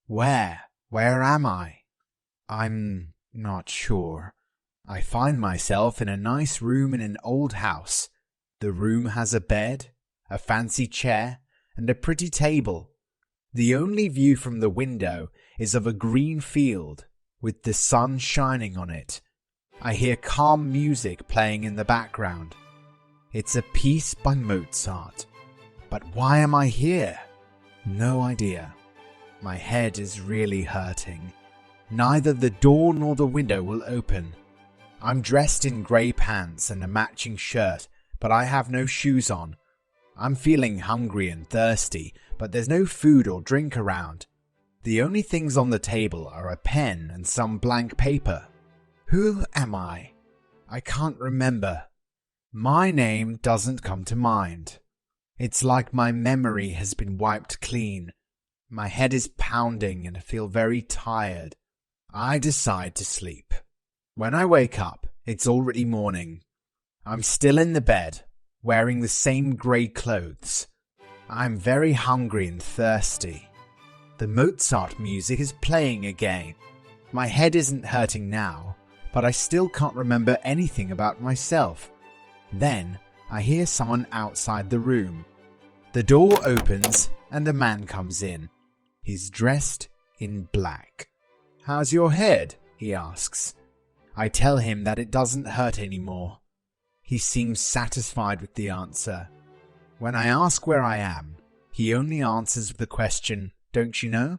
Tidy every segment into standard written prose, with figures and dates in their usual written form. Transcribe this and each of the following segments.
Where? Where am I? I'm not sure. I find myself in a nice room in an old house. The room has a bed, a fancy chair, and a pretty table. The only view from the window is of a green field, with the sun shining on it. I hear calm music playing in the background. It's a piece by Mozart. But why am I here? No idea. My head is really hurting. Neither the door nor the window will open. I'm dressed in grey pants and a matching shirt, but I have no shoes on. I'm feeling hungry and thirsty, but there's no food or drink around. The only things on the table are a pen and some blank paper. Who am I? I can't remember. My name doesn't come to mind. It's like my memory has been wiped clean. My head is pounding and I feel very tired. I decide to sleep. When I wake up, it's already morning. I'm still in the bed, wearing the same grey clothes. I'm very hungry and thirsty. The Mozart music is playing again. My head isn't hurting now, but I still can't remember anything about myself. Then I hear someone outside the room. The door opens and a man comes in. He's dressed in black. "How's your head?" he asks. I tell him that it doesn't hurt anymore. He seems satisfied with the answer. When I ask where I am, he only answers with the question, "Don't you know?"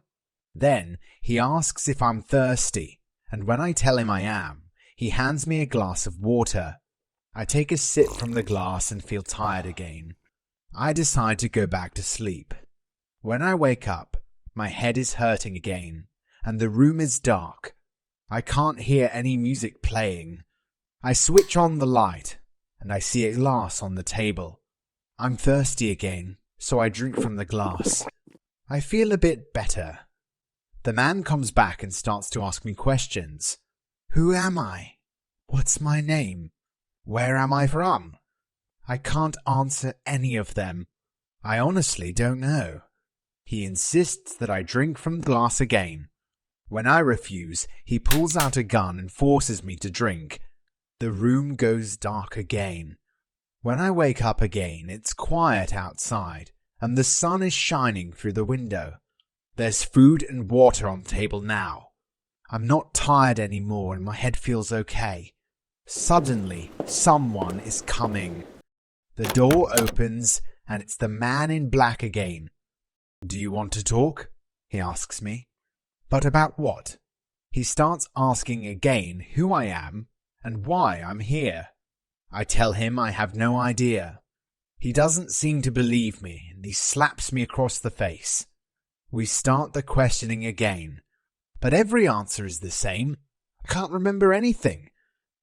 Then he asks if I'm thirsty, and when I tell him I am, he hands me a glass of water. I take a sip from the glass and feel tired again. I decide to go back to sleep. When I wake up, my head is hurting again, and the room is dark. I can't hear any music playing. I switch on the light, and I see a glass on the table. I'm thirsty again, so I drink from the glass. I feel a bit better. The man comes back and starts to ask me questions. Who am I? What's my name? Where am I from? I can't answer any of them. I honestly don't know. He insists that I drink from the glass again. When I refuse, he pulls out a gun and forces me to drink. The room goes dark again. When I wake up again, it's quiet outside, and the sun is shining through the window. There's food and water on the table now. I'm not tired anymore and my head feels okay. Suddenly, someone is coming. The door opens and it's the man in black again. "Do you want to talk?" he asks me. But about what? He starts asking again who I am and why I'm here. I tell him I have no idea. He doesn't seem to believe me and he slaps me across the face. We start the questioning again, but every answer is the same. I can't remember anything.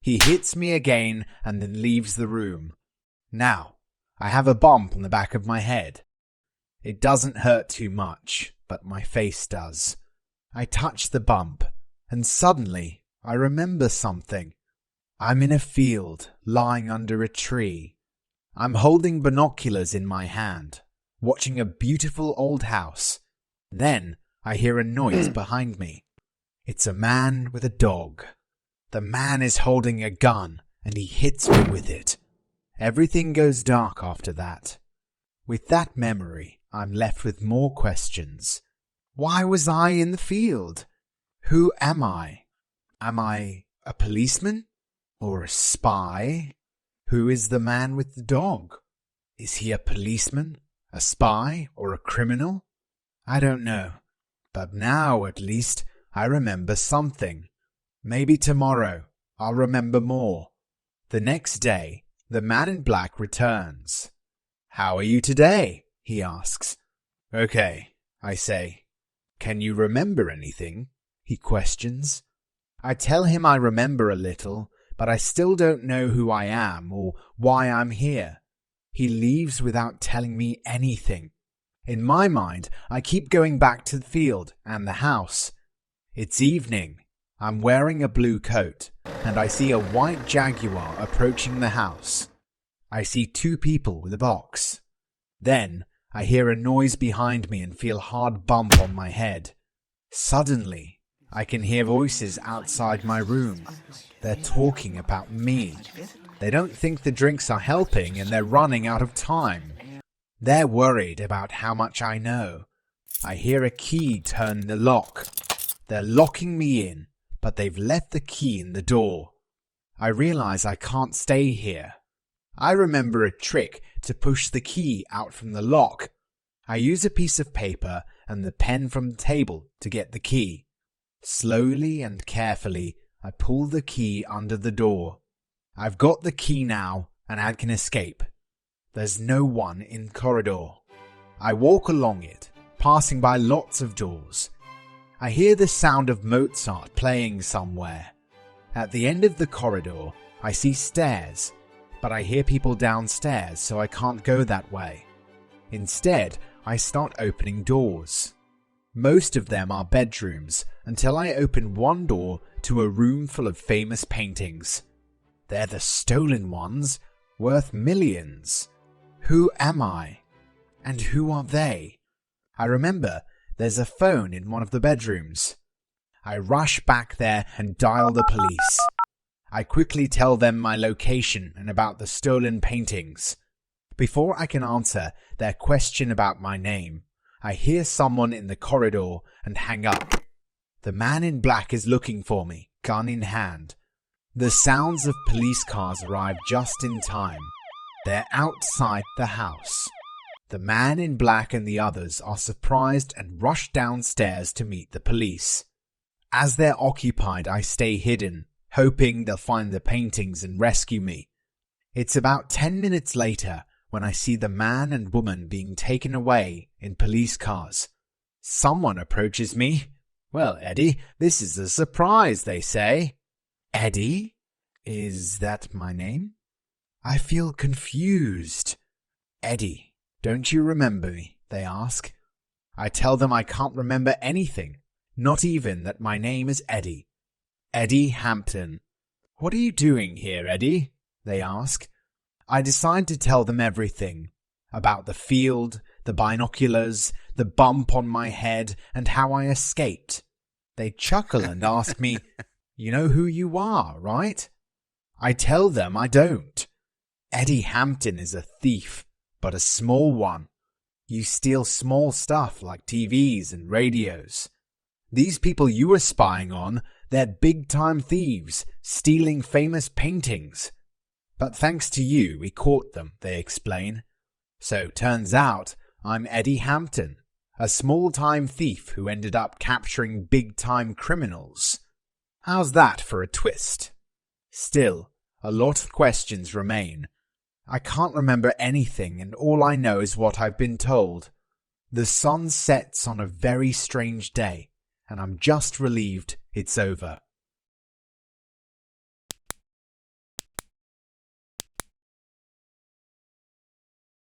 He hits me again and then leaves the room. Now, I have a bump on the back of my head. It doesn't hurt too much, but my face does. I touch the bump, and suddenly I remember something. I'm in a field, lying under a tree. I'm holding binoculars in my hand, watching a beautiful old house. Then I hear a noise behind me. It's a man with a dog. The man is holding a gun, and he hits me with it. Everything goes dark after that. With that memory, I'm left with more questions. Why was I in the field? Who am I? Am I a policeman? Or a spy? Who is the man with the dog? Is he a policeman, a spy, or a criminal? I don't know. But now, at least, I remember something. Maybe tomorrow I'll remember more. The next day, the man in black returns. "How are you today?" he asks. "Okay," I say. "Can you remember anything?" he questions. I tell him I remember a little, but I still don't know who I am or why I'm here. He leaves without telling me anything. In my mind, I keep going back to the field and the house. It's evening. I'm wearing a blue coat, and I see a white Jaguar approaching the house. I see two people with a box. Then I hear a noise behind me and feel a hard bump on my head. Suddenly, I can hear voices outside my room. They're talking about me. They don't think the drinks are helping and they're running out of time. They're worried about how much I know. I hear a key turn the lock. They're locking me in, but they've left the key in the door. I realize I can't stay here. I remember a trick to push the key out from the lock. I use a piece of paper and the pen from the table to get the key. Slowly and carefully, I pull the key under the door. I've got the key now and I can escape. There's no one in the corridor. I walk along it, passing by lots of doors. I hear the sound of Mozart playing somewhere. At the end of the corridor, I see stairs, but I hear people downstairs, so I can't go that way. Instead, I start opening doors. Most of them are bedrooms, until I open one door to a room full of famous paintings. They're the stolen ones, worth millions. Who am I? And who are they? I remember there's a phone in one of the bedrooms. I rush back there and dial the police. I quickly tell them my location and about the stolen paintings. Before I can answer their question about my name, I hear someone in the corridor and hang up. The man in black is looking for me, gun in hand. The sounds of police cars arrive just in time. They're outside the house. The man in black and the others are surprised and rush downstairs to meet the police. As they're occupied, I stay hidden, hoping they'll find the paintings and rescue me. It's about 10 minutes later when I see the man and woman being taken away in police cars. Someone approaches me. "Well, Eddie, this is a surprise," they say. Eddie? Is that my name? I feel confused. "Eddie, don't you remember me?" they ask. I tell them I can't remember anything, not even that my name is Eddie. Eddie Hampton. "What are you doing here, Eddie?" they ask. I decide to tell them everything, about the field, the binoculars, the bump on my head, and how I escaped. They chuckle and ask me, "You know who you are, right?" I tell them I don't. Eddie Hampton is a thief, but a small one. You steal small stuff like TVs and radios. These people you were spying on, they're big-time thieves, stealing famous paintings. But thanks to you, we caught them, they explain. So turns out I'm Eddie Hampton, a small-time thief who ended up capturing big-time criminals. How's that for a twist? Still, a lot of questions remain. I can't remember anything, and all I know is what I've been told. The sun sets on a very strange day, and I'm just relieved it's over.